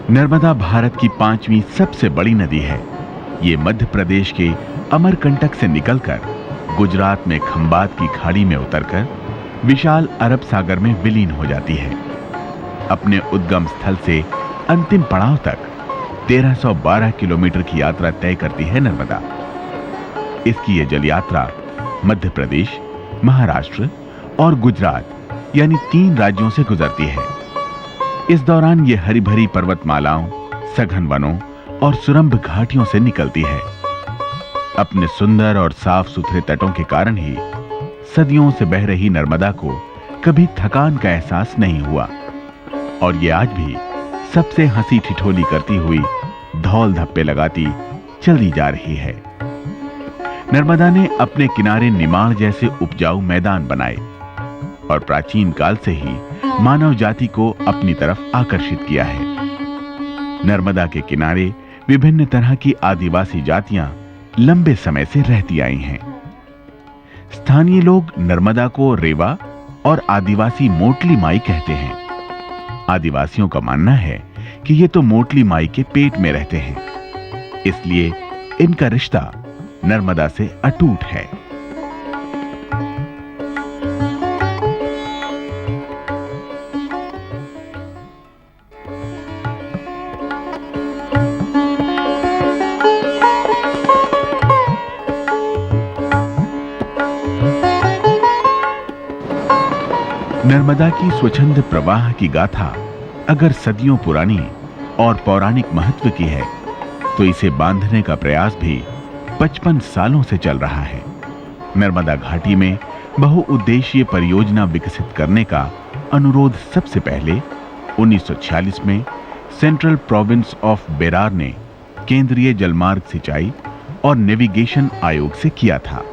नर्मदा भारत की 5वीं सबसे बड़ी नदी है। ये मध्य प्रदेश के अमरकंटक से निकलकर गुजरात में खंबात की खाड़ी में उतरकर विशाल अरब सागर में विलीन हो जाती है। अपने उद्गम स्थल से अंतिम पड़ाव तक 1312 किलोमीटर की यात्रा तय करती है नर्मदा। इसकी यह जल यात्रा मध्य प्रदेश, महाराष्ट्र और गुजरात यानी 3 राज्यों से गुजरती है। इस दौरान ये हरी भरी पर्वतमालाओं, सघन वनों और सुरम्भ घाटियों से निकलती है। अपने सुंदर और साफ सुथरे तटों के कारण ही सदियों से बह रही नर्मदा को कभी थकान का एहसास नहीं हुआ और ये आज भी सबसे हंसी ठिठोली करती हुई धौल धप्पे लगाती चली जा रही है। नर्मदा ने अपने किनारे निमाड़ जैसे उपजाऊ मैदान बनाए और प्राचीन काल से ही मानव जाति को अपनी तरफ आकर्षित किया है। नर्मदा के किनारे विभिन्न तरह की आदिवासी जातियां लंबे समय से रहती आई हैं। स्थानीय लोग नर्मदा को रेवा और आदिवासी मोटली माई कहते हैं। आदिवासियों का मानना है कि ये तो मोटली माई के पेट में रहते हैं, इसलिए इनका रिश्ता नर्मदा से अटूट है। नर्मदा की स्वच्छंद प्रवाह की गाथा अगर सदियों पुरानी और पौराणिक महत्व की है, तो इसे बांधने का प्रयास भी 55 सालों से चल रहा है। नर्मदा घाटी में बहुउद्देशीय परियोजना विकसित करने का अनुरोध सबसे पहले 1946 में सेंट्रल प्रोविंस ऑफ बेरार ने केंद्रीय जलमार्ग सिंचाई और नेविगेशन आयोग से किया था।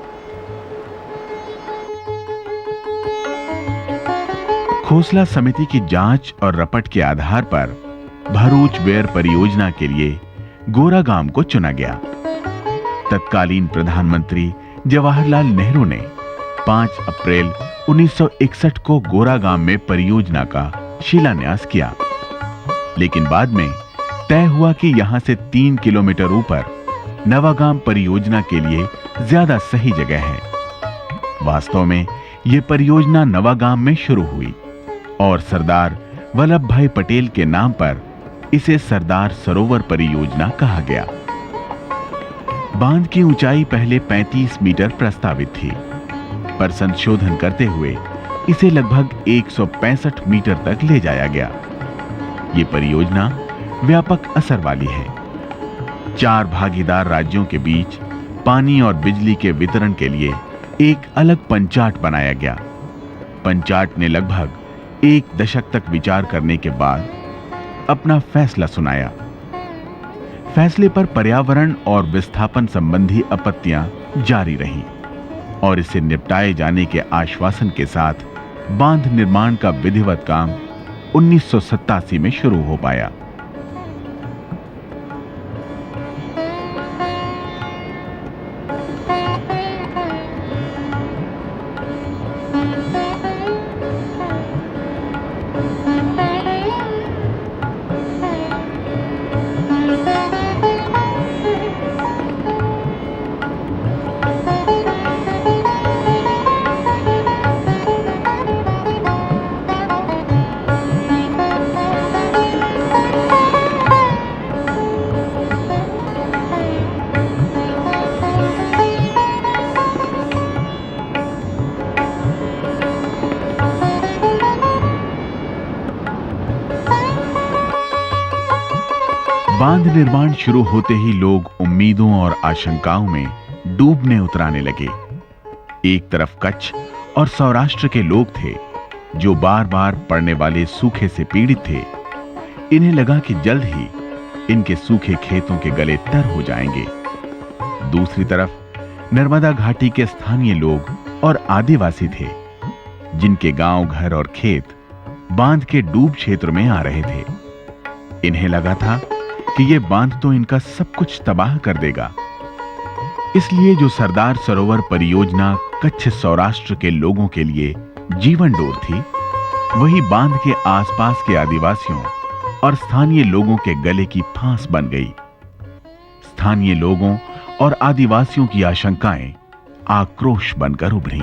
खोसला समिति की जांच और रपट के आधार पर भरूच वेयर परियोजना के लिए गोरागांव को चुना गया। तत्कालीन प्रधानमंत्री जवाहरलाल नेहरू ने 5 अप्रैल 1961 को गोरागांव में परियोजना का शिलान्यास किया, लेकिन बाद में तय हुआ कि यहां से 3 किलोमीटर ऊपर नवागांव परियोजना के लिए ज्यादा सही जगह है। वास्तव में यह परियोजना नवागांव में शुरू हुई और सरदार वल्लभ भाई पटेल के नाम पर इसे सरदार सरोवर परियोजना कहा गया। बांध की ऊंचाई पहले 35 मीटर प्रस्तावित थी, पर संशोधन करते हुए इसे लगभग 165 मीटर तक ले जाया गया। ये परियोजना व्यापक असर वाली है। 4 भागीदार राज्यों के बीच पानी और बिजली के वितरण के लिए एक अलग पंचाट बनाया गया। पंचाट ने लगभग 1 दशक तक विचार करने के बाद अपना फैसला सुनाया। फैसले पर पर्यावरण और विस्थापन संबंधी आपत्तियां जारी रहीं और इसे निपटाए जाने के आश्वासन के साथ बांध निर्माण का विधिवत काम 1987 में शुरू हो पाया। बांध निर्माण शुरू होते ही लोग उम्मीदों और आशंकाओं में डूबने उतराने लगे। एक तरफ कच्छ और सौराष्ट्र के लोग थे जो बार बार पड़ने वाले सूखे से पीड़ित थे। इन्हें लगा कि जल्द ही इनके सूखे खेतों के गले तर हो जाएंगे। दूसरी तरफ नर्मदा घाटी के स्थानीय लोग और आदिवासी थे, जिनके गांव, घर और खेत बांध के डूब क्षेत्र में आ रहे थे। इन्हें लगा था कि यह बांध तो इनका सब कुछ तबाह कर देगा। इसलिए जो सरदार सरोवर परियोजना कच्छ सौराष्ट्र के लोगों के लिए जीवन डोर थी, वही बांध के आसपास के आदिवासियों और स्थानीय लोगों के गले की फांस बन गई। स्थानीय लोगों और आदिवासियों की आशंकाएं आक्रोश बनकर उभरी।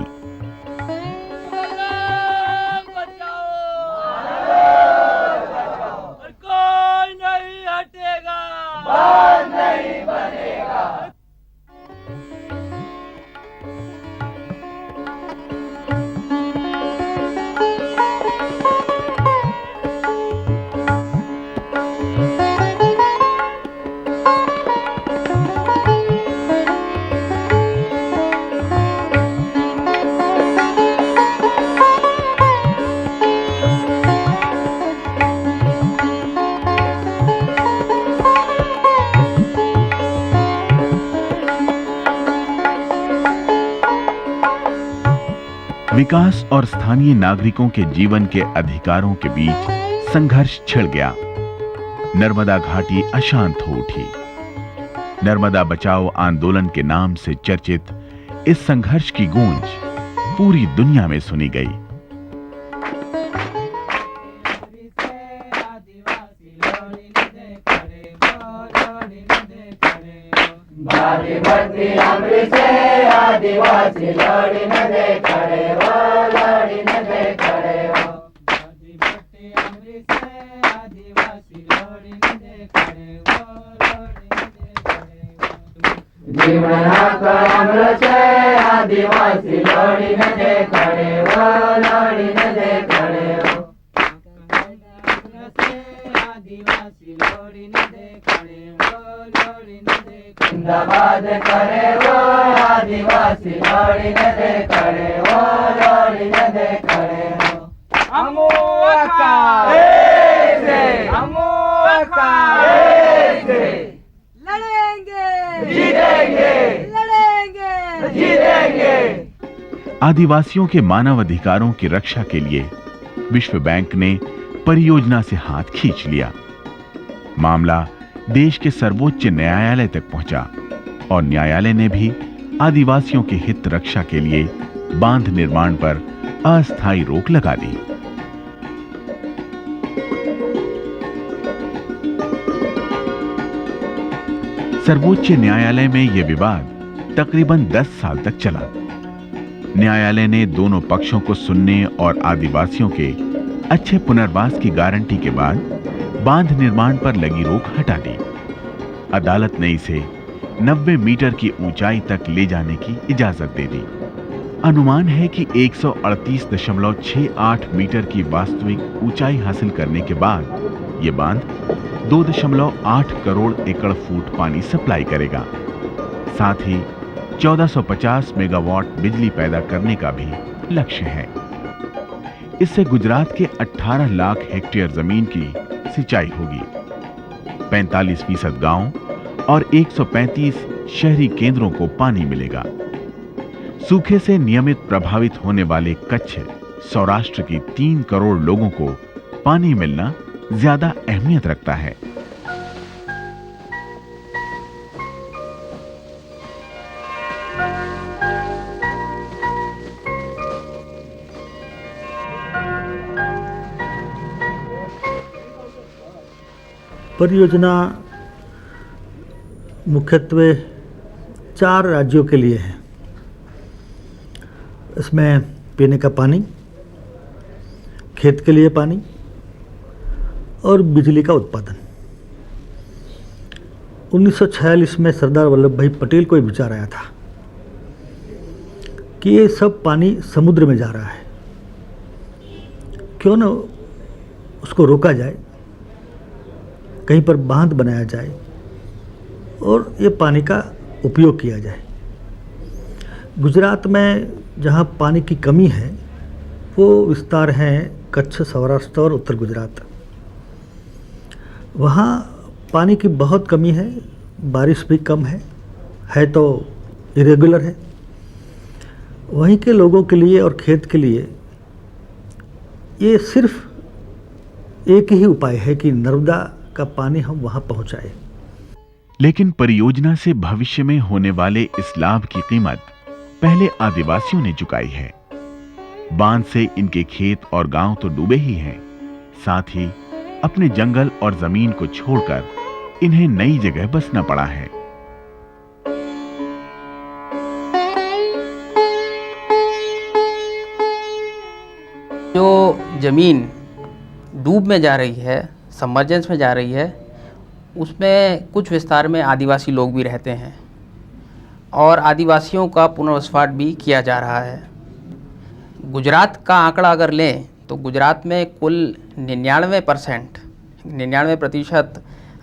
विकास और स्थानीय नागरिकों के जीवन के अधिकारों के बीच संघर्ष छिड़ गया। नर्मदा घाटी अशांत हो उठी। नर्मदा बचाओ आंदोलन के नाम से चर्चित इस संघर्ष की गूंज पूरी दुनिया में सुनी गई। आदिवासी लड़ी न दे खड़े हो, लड़ी न दे खड़े हो। आदिवासी लड़ी न दे खड़े हो, लड़ी न दे खड़े हो। जीवन हक अमृत से आदिवासी लड़ी न दे खड़े हो, लड़ी न दे खड़े हो। आदिवासी लड़ी न दे खड़े हो, लड़ी न दे जिंदाबाद करे वो आदिवासी लड़ी न दे खड़े हो, लड़ी न दे खड़े हो। अमोका लड़ेंगे, जीतेंगे, लड़ेंगे, जीतेंगे। आदिवासियों के मानव अधिकारों की रक्षा के लिए विश्व बैंक ने परियोजना से हाथ खींच लिया। मामला देश के सर्वोच्च न्यायालय तक पहुंचा और न्यायालय ने भी आदिवासियों के हित रक्षा के लिए बांध निर्माण पर अस्थायी रोक लगा दी। सर्वोच्च न्यायालय में यह विवाद तकरीबन 10 साल तक चला। न्यायालय ने दोनों पक्षों को सुनने और आदिवासियों के अच्छे पुनर्वास की गारंटी के बाद बांध निर्माण पर लगी रोक हटा दी। अदालत ने इसे 90 मीटर की ऊंचाई तक ले जाने की इजाजत दे दी। अनुमान है कि 138.68 मीटर की वास्तविक ऊंचाई हासिल करने के बाद यह बांध 2.8 करोड़ एकड़ फुट पानी सप्लाई करेगा। साथ ही 1450 मेगावाट बिजली पैदा करने का भी लक्ष्य है। इससे गुजरात के 18 लाख हेक्टेयर जमीन की सिंचाई होगी। 45% गांव और 135 शहरी केंद्रों को पानी मिलेगा। सूखे से नियमित प्रभावित होने वाले कच्छ सौराष्ट्र की 3 करोड़ लोगों को पानी मिलना ज्यादा अहमियत रखता है। परियोजना मुख्यत्वे 4 राज्यों के लिए है। इसमें पीने का पानी, खेत के लिए पानी और बिजली का उत्पादन। 1946 में सरदार वल्लभ भाई पटेल को विचार आया था कि ये सब पानी समुद्र में जा रहा है, क्यों ना उसको रोका जाए, कहीं पर बांध बनाया जाए और ये पानी का उपयोग किया जाए। गुजरात में जहाँ पानी की कमी है वो विस्तार हैं कच्छ, सौराष्ट्र और उत्तर गुजरात। वहाँ पानी की बहुत कमी है, बारिश भी कम है तो इरेगुलर है। वहीं के लोगों के लिए और खेत के लिए ये सिर्फ एक ही उपाय है कि नर्मदा का पानी हम वहाँ पहुँचाएं। लेकिन परियोजना से भविष्य में होने वाले इस लाभ की कीमत पहले आदिवासियों ने चुकाई है। बांध से इनके खेत और गांव तो डूबे ही हैं, साथ ही अपने जंगल और जमीन को छोड़कर इन्हें नई जगह बसना पड़ा है। जो जमीन डूब में जा रही है, सबमर्जेंस में जा रही है, उसमें कुछ विस्तार में आदिवासी लोग भी रहते हैं और आदिवासियों का पुनर्वसवाट भी किया जा रहा है। गुजरात का आंकड़ा अगर लें तो गुजरात में कुल 99%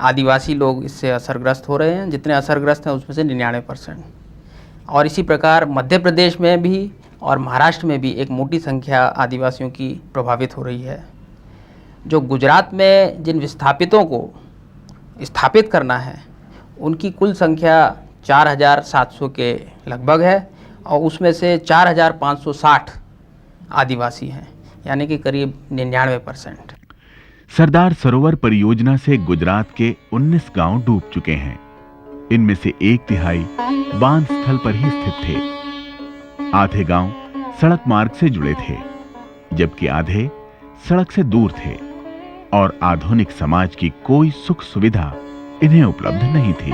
आदिवासी लोग इससे असरग्रस्त हो रहे हैं। जितने असरग्रस्त हैं उसमें से 99%। और इसी प्रकार मध्य प्रदेश में भी और महाराष्ट्र में भी एक मोटी संख्या आदिवासियों की प्रभावित हो रही है। जो गुजरात में जिन विस्थापितों को स्थापित करना है उनकी कुल संख्या 4700 के लगभग है और उसमें से 4560 आदिवासी हैं, यानी कि करीब 99%। सरदार सरोवर परियोजना से गुजरात के 19 गांव डूब चुके हैं। इनमें से 1/3 बांध स्थल पर ही स्थित थे। आधे गांव सड़क मार्ग से जुड़े थे, जबकि आधे सड़क से दूर थे और आधुनिक समाज की कोई सुख सुविधा इन्हें उपलब्ध नहीं थी।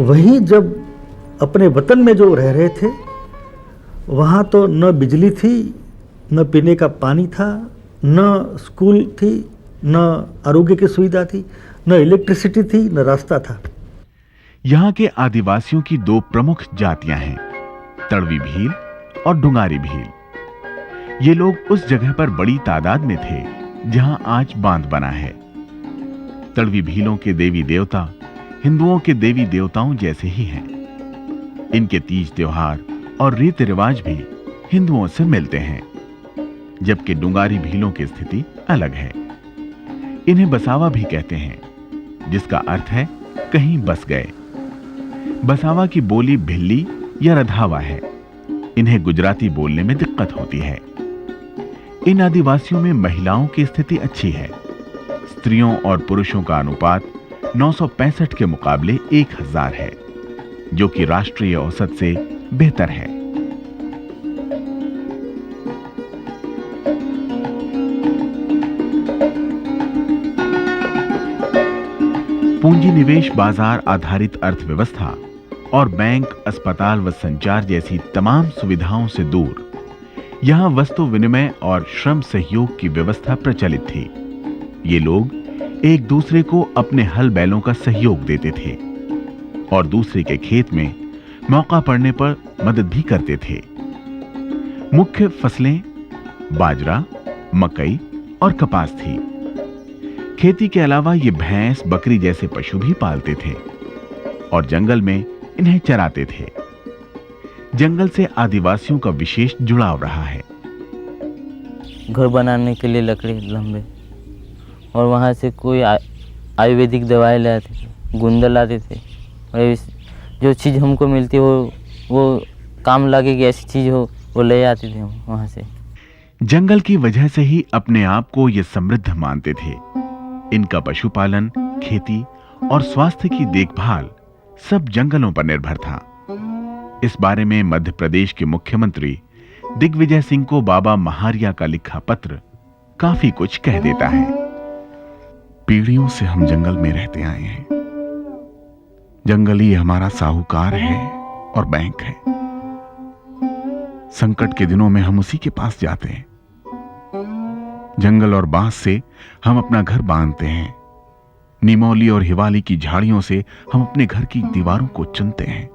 वहीं जब अपने वतन में जो रह रहे थे वहाँ तो न बिजली थी, न पीने का पानी था, न स्कूल थी, न आरोग्य की सुविधा थी, न इलेक्ट्रिसिटी थी, न रास्ता था। यहाँ के आदिवासियों की 2 प्रमुख जातियां हैं, तड़वी भील और डुंगारी भील। ये लोग उस जगह पर बड़ी तादाद में थे जहां आज बांध बना है। तड़वी भीलों के देवी देवता हिंदुओं के देवी देवताओं जैसे ही हैं। इनके तीज त्योहार और रीति रिवाज भी हिंदुओं से मिलते हैं, जबकि डुंगारी भीलों की स्थिति अलग है। इन्हें बसावा भी कहते हैं, जिसका अर्थ है कहीं बस गए। बसावा की बोली भिल्ली या रधावा है। इन्हें गुजराती बोलने में दिक्कत होती है। इन आदिवासियों में महिलाओं की स्थिति अच्छी है। स्त्रियों और पुरुषों का अनुपात 965 के मुकाबले 1000 है, जो कि राष्ट्रीय औसत से बेहतर है। पूंजी निवेश बाजार आधारित अर्थव्यवस्था और बैंक, अस्पताल व संचार जैसी तमाम सुविधाओं से दूर यहां वस्तु विनिमय और श्रम सहयोग की व्यवस्था प्रचलित थी। ये लोग एक दूसरे को अपने हल बैलों का सहयोग देते थे और दूसरे के खेत में मौका पड़ने पर मदद भी करते थे। मुख्य फसलें बाजरा, मकई और कपास थी। खेती के अलावा ये भैंस, बकरी जैसे पशु भी पालते थे और जंगल में इन्हें चराते थे। जंगल से आदिवासियों का विशेष जुड़ाव रहा है। घर बनाने के लिए लकड़ी लंबे, और वहाँ से कोई आयुर्वेदिक दवाई लाते थे, गुंदल लाते थे, और जो चीज़ हमको मिलती वो काम लगेगी ऐसी चीज़ हो वो ले आते थे हम वहाँ से। जंगल की वजह से ही अपने आप को ये समृद्ध मानते थे। इनका पशुपालन, खेती और स्वास्थ्य की देखभाल सब जंगलों पर निर्भर था। इस बारे में मध्य प्रदेश के मुख्यमंत्री दिग्विजय सिंह को बाबा महारिया का लिखा पत्र काफी कुछ कह देता है। पीढ़ियों से हम जंगल में रहते आए हैं। जंगल ही हमारा साहूकार है और बैंक है। संकट के दिनों में हम उसी के पास जाते हैं। जंगल और बांस से हम अपना घर बांधते हैं। निमौली और हिवाली की झाड़ियों से हम अपने घर की दीवारों को चुनते हैं।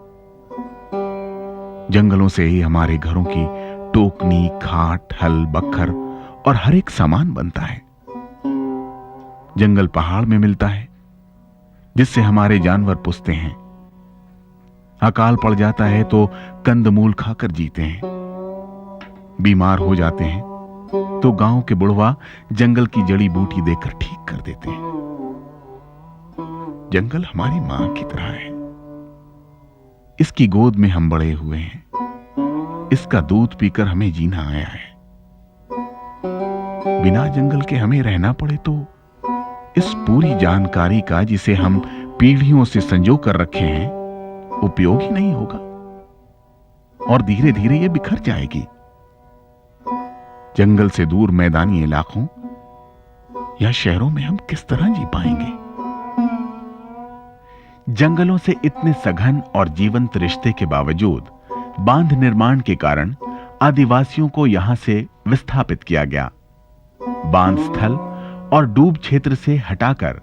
जंगलों से ही हमारे घरों की टोकनी, खाट, हल, बक्खर और हर एक सामान बनता है। जंगल पहाड़ में मिलता है, जिससे हमारे जानवर पुसते हैं। अकाल पड़ जाता है तो कंदमूल खाकर जीते हैं। बीमार हो जाते हैं तो गांव के बुढ़वा जंगल की जड़ी बूटी देकर ठीक कर देते हैं। जंगल हमारी मां की तरह है। इसकी गोद में हम बड़े हुए हैं। इसका दूध पीकर हमें जीना आया है। बिना जंगल के हमें रहना पड़े तो इस पूरी जानकारी का, जिसे हम पीढ़ियों से संजो कर रखे हैं, उपयोग ही नहीं होगा और धीरे धीरे यह बिखर जाएगी। जंगल से दूर मैदानी इलाकों या शहरों में हम किस तरह जी पाएंगे? जंगलों से इतने सघन और जीवंत रिश्ते के बावजूद बांध निर्माण के कारण आदिवासियों को यहां से विस्थापित किया गया। बांध स्थल और डूब क्षेत्र से हटाकर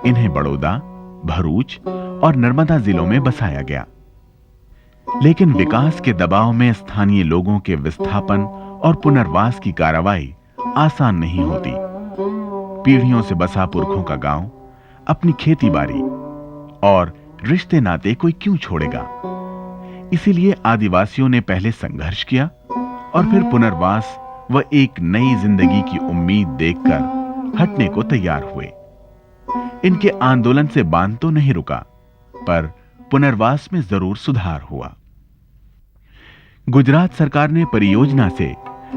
इन्हें बड़ौदा, भरूच और नर्मदा जिलों में बसाया गया। लेकिन विकास के दबाव में स्थानीय लोगों के विस्थापन और पुनर्वास की कार्रवाई आसान नहीं होती। पीढ़ियों से बसा पुरखों का गांव अपनी खेती बाड़ी और रिश्ते नाते कोई क्यों छोड़ेगा? इसीलिए आदिवासियों ने पहले संघर्ष किया और फिर पुनर्वास व एक नई जिंदगी की उम्मीद देखकर हटने को तैयार हुए। इनके आंदोलन से बांध तो नहीं रुका, पर पुनर्वास में जरूर सुधार हुआ। गुजरात सरकार ने परियोजना से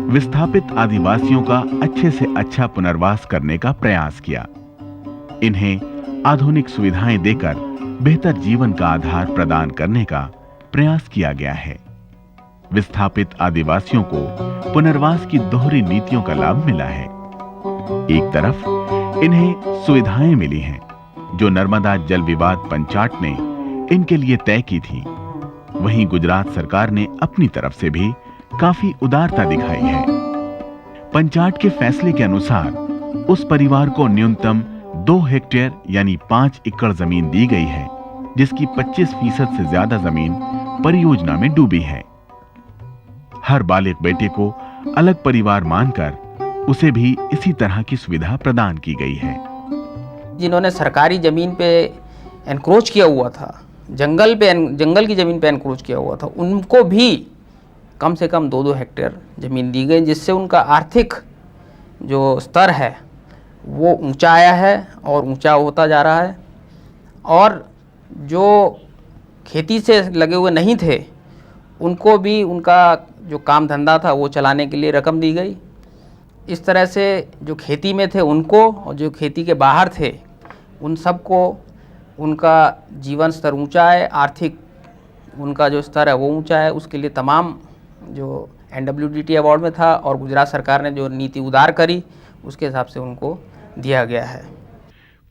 विस्थापित आदिवासियों का अच्छे से अच्छा पुनर्वास करने का प्रयास किया। इन्हें आधुनिक सुविधाएं देकर बेहतर जीवन का आधार प्रदान करने का प्रयास किया गया है। विस्थापित आदिवासियों को पुनर्वास की दोहरी नीतियों का लाभ मिला है। एक तरफ इन्हें सुविधाएं मिली हैं जो नर्मदा जल विवाद पंचाट ने इनके लिए तय की थी, वहीं गुजरात सरकार ने अपनी तरफ से भी काफी उदारता दिखाई है। पंचाट के फैसले के अनुसार उस परिवार को न्यूनतम 2 हेक्टेयर यानी 5 एकड़ जमीन दी गई है, जिसकी 25% से ज्यादा जमीन परियोजना में डूबी है। हर बालिग बेटे को अलग परिवार मानकर उसे भी इसी तरह की सुविधा प्रदान की गई है। जिन्होंने सरकारी जमीन पे एनक्रोच किया हुआ था, जंगल की जमीन पे एनक्रोच किया हुआ था, उनको भी कम से कम 2-2 हेक्टेयर जमीन दी गई, जिससे उनका आर्थिक जो स्तर है वो ऊंचा आया है और ऊंचा होता जा रहा है। और जो खेती से लगे हुए नहीं थे उनको भी उनका जो काम धंधा था वो चलाने के लिए रकम दी गई। इस तरह से जो खेती में थे उनको और जो खेती के बाहर थे उन सबको उनका जीवन स्तर ऊंचा है, आर्थिक उनका जो स्तर है वो ऊंचा है। उसके लिए तमाम जो NWDT अवार्ड में था और गुजरात सरकार ने जो नीति उदार करी उसके हिसाब से उनको दिया गया है।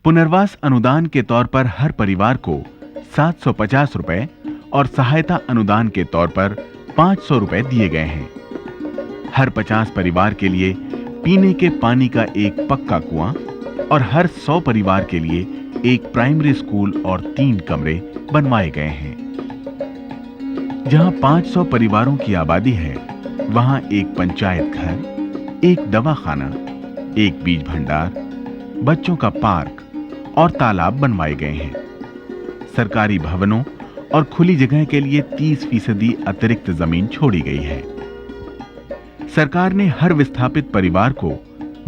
पुनर्वास अनुदान के तौर पर हर परिवार को 750 रुपए और सहायता अनुदान के तौर पर 500 रुपए दिए गए हैं। हर 50 परिवार के लिए पीने के पानी का एक पक्का कुआं और हर 100 परिवार के लिए एक प्राइमरी स्कूल और 3 कमरे बनवाए गए हैं। जहां 500 परिवारों की आबादी है, वहां एक पंचायत घर, एक दवाखाना, एक बीज भंडार, बच्चों का पार्क और तालाब बनवाए गए हैं। सरकारी भवनों और खुली जगह के लिए 30% अतिरिक्त जमीन छोड़ी गई है। सरकार ने हर विस्थापित परिवार को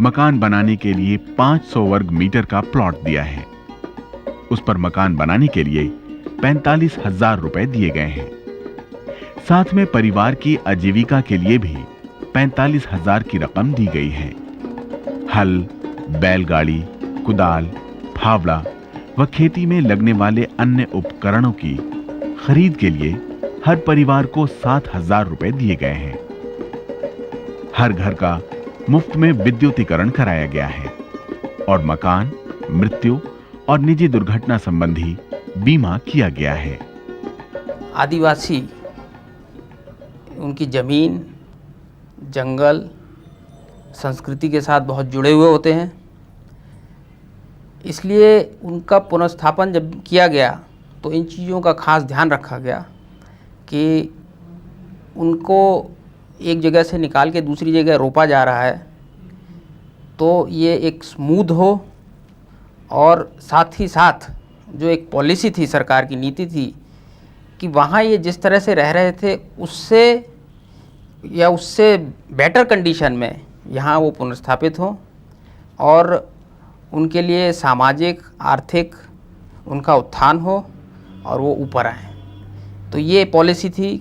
मकान बनाने के लिए 500 वर्ग मीटर का प्लॉट दिया है। उस पर मकान बनाने के लिए 45,000 रुपए दिए गए हैं। साथ में परिवार की आजीविका के लिए भी 45,000 की रकम दी गई है। हल, बैलगाड़ी, कुदाल, फावड़ा व खेती में लगने वाले अन्य उपकरणों की खरीद के लिए हर परिवार को 7,000 रुपए दिए गए हैं। हर घर का मुफ्त में विद्युतीकरण कराया गया है और मकान, मृत्यु और निजी दुर्घटना संबंधी बीमा किया गया है। आदिवासी उनकी जमीन, जंगल, संस्कृति के साथ बहुत जुड़े हुए होते हैं, इसलिए उनका पुनर्स्थापन जब किया गया तो इन चीज़ों का खास ध्यान रखा गया कि उनको एक जगह से निकाल के दूसरी जगह रोपा जा रहा है तो ये एक स्मूथ हो, और साथ ही साथ जो एक पॉलिसी थी, सरकार की नीति थी कि वहाँ ये जिस तरह से रह रहे थे उससे बेटर कंडीशन में यहाँ वो पुनर्स्थापित हों और उनके लिए सामाजिक, आर्थिक उनका उत्थान हो और वो ऊपर आए। तो ये पॉलिसी थी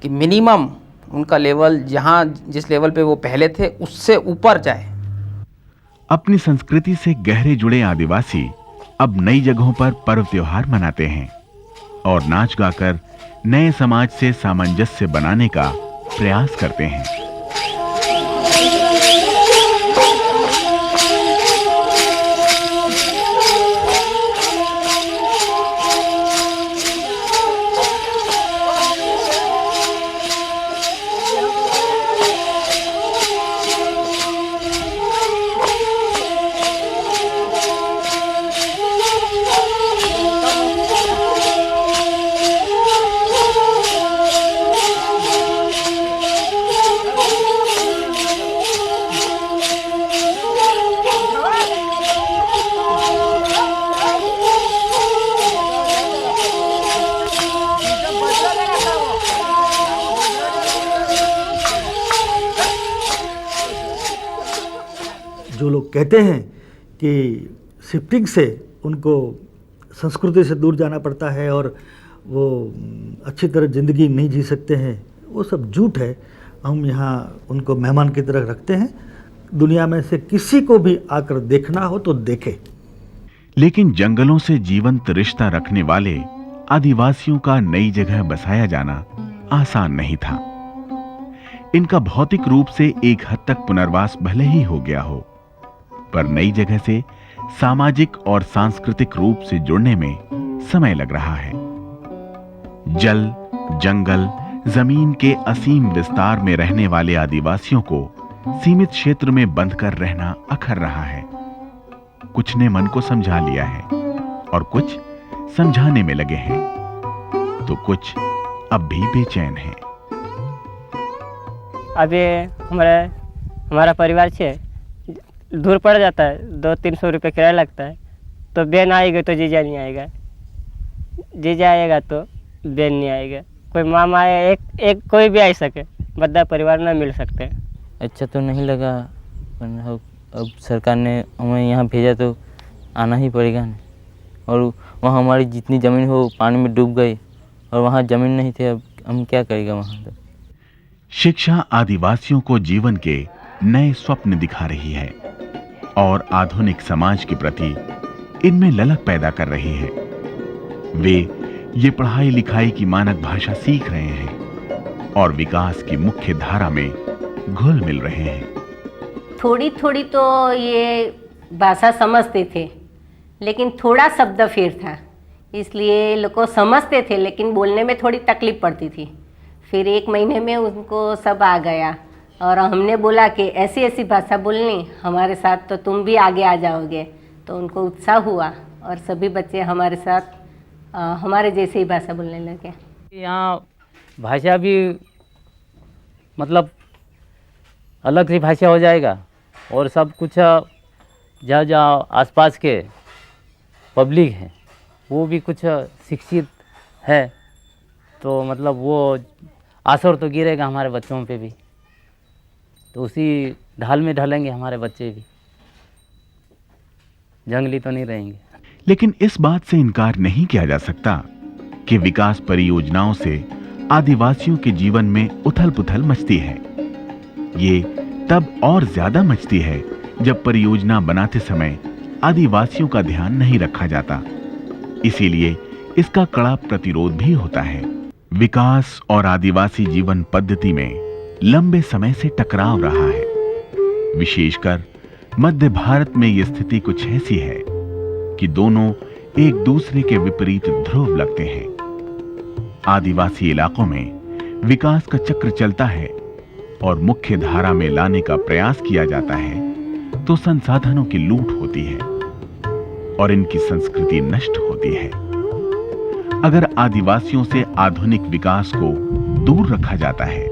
कि मिनिमम उनका लेवल जहाँ जिस लेवल पे वो पहले थे उससे ऊपर जाए। अपनी संस्कृति से गहरे जुड़े आदिवासी अब नई जगहों पर पर्व त्योहार मनाते हैं और नाच गाकर नए समाज से सामंजस्य बनाने का प्रयास करते हैं। जो लोग कहते हैं कि शिफ्टिंग से उनको संस्कृति से दूर जाना पड़ता है और वो अच्छी तरह ज़िंदगी नहीं जी सकते हैं, वो सब झूठ है। हम यहाँ उनको मेहमान की तरह रखते हैं। दुनिया में से किसी को भी आकर देखना हो तो देखे। लेकिन जंगलों से जीवंत रिश्ता रखने वाले आदिवासियों का नई जगह बसाया जाना आसान नहीं था। इनका भौतिक रूप से एक हद तक पुनर्वास भले ही हो गया हो, पर नई जगह से सामाजिक और सांस्कृतिक रूप से जुड़ने में समय लग रहा है। जल, जंगल, जमीन के असीम विस्तार में रहने वाले आदिवासियों को सीमित क्षेत्र में बंद कर रहना अखर रहा है। कुछ ने मन को समझा लिया है और कुछ समझाने में लगे हैं, तो कुछ अब भी बेचैन हैं। अभी हमारा परिवार से दूर पड़ जाता है, 200-300 रुपये किराया लगता है। तो बहन आएगी तो जीजा नहीं आएगा, जीजा आएगा तो बहन नहीं आएगा, कोई मामा आए, एक कोई भी आ सके, बड़ा परिवार ना मिल सकते। अच्छा तो नहीं लगा, पर अब सरकार ने हमें यहाँ भेजा तो आना ही पड़ेगा ना। और वहाँ हमारी जितनी ज़मीन हो पानी में डूब गई और वहाँ ज़मीन नहीं थी, अब हम क्या करेंगे वहाँ। तो शिक्षा आदिवासियों को जीवन के नए स्वप्न दिखा रही है और आधुनिक समाज के प्रति इनमें ललक पैदा कर रही है। वे ये पढ़ाई लिखाई की मानक भाषा सीख रहे हैं और विकास की मुख्य धारा में घुल मिल रहे हैं। थोड़ी थोड़ी तो ये भाषा समझते थे, लेकिन थोड़ा शब्द फेर था, इसलिए लोग को समझते थे, लेकिन बोलने में थोड़ी तकलीफ पड़ती थी। फिर 1 महीने में उनको सब आ गया और हमने बोला कि ऐसी ऐसी भाषा बोलनी हमारे साथ, तो तुम भी आगे आ जाओगे। तो उनको उत्साह हुआ और सभी बच्चे हमारे साथ हमारे जैसे ही भाषा बोलने लगे। यहाँ भाषा भी मतलब अलग सी भाषा हो जाएगा और सब कुछ जहाँ जहाँ आसपास के पब्लिक हैं वो भी कुछ शिक्षित है, तो मतलब वो असर तो गिरेगा हमारे बच्चों पे भी, तो उसी ढाल में ढलेंगे हमारे बच्चे भी, जंगली तो नहीं रहेंगे। लेकिन इस बात से इनकार नहीं किया जा सकता कि विकास परियोजनाओं से आदिवासियों के जीवन में उथल पुथल मचती है। ये तब और ज्यादा मचती है जब परियोजना बनाते समय आदिवासियों का ध्यान नहीं रखा जाता। इसीलिए इसका कड़ा प्रतिरोध भी होता है। विकास और आदिवासी जीवन पद्धति में लंबे समय से टकराव रहा है। विशेषकर मध्य भारत में यह स्थिति कुछ ऐसी है कि दोनों एक दूसरे के विपरीत ध्रुव लगते हैं। आदिवासी इलाकों में विकास का चक्र चलता है और मुख्य धारा में लाने का प्रयास किया जाता है, तो संसाधनों की लूट होती है और इनकी संस्कृति नष्ट होती है। अगर आदिवासियों से आधुनिक विकास को दूर रखा जाता है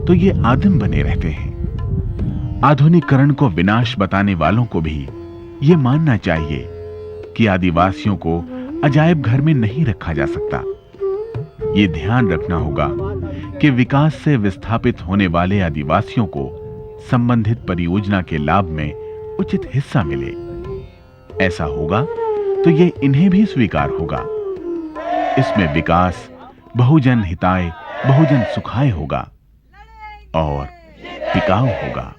तो ये आदिम बने रहते हैं। आधुनिकीकरण को विनाश बताने वालों को भी ये मानना चाहिए कि आदिवासियों को अजायब घर में नहीं रखा जा सकता। ये ध्यान रखना होगा कि विकास से विस्थापित होने वाले आदिवासियों को संबंधित परियोजना के लाभ में उचित हिस्सा मिले। ऐसा होगा तो ये इन्हें भी स्वीकार होगा। इसमें विकास बहुजन हिताय बहुजन सुखाय होगा और टिकाऊ होगा।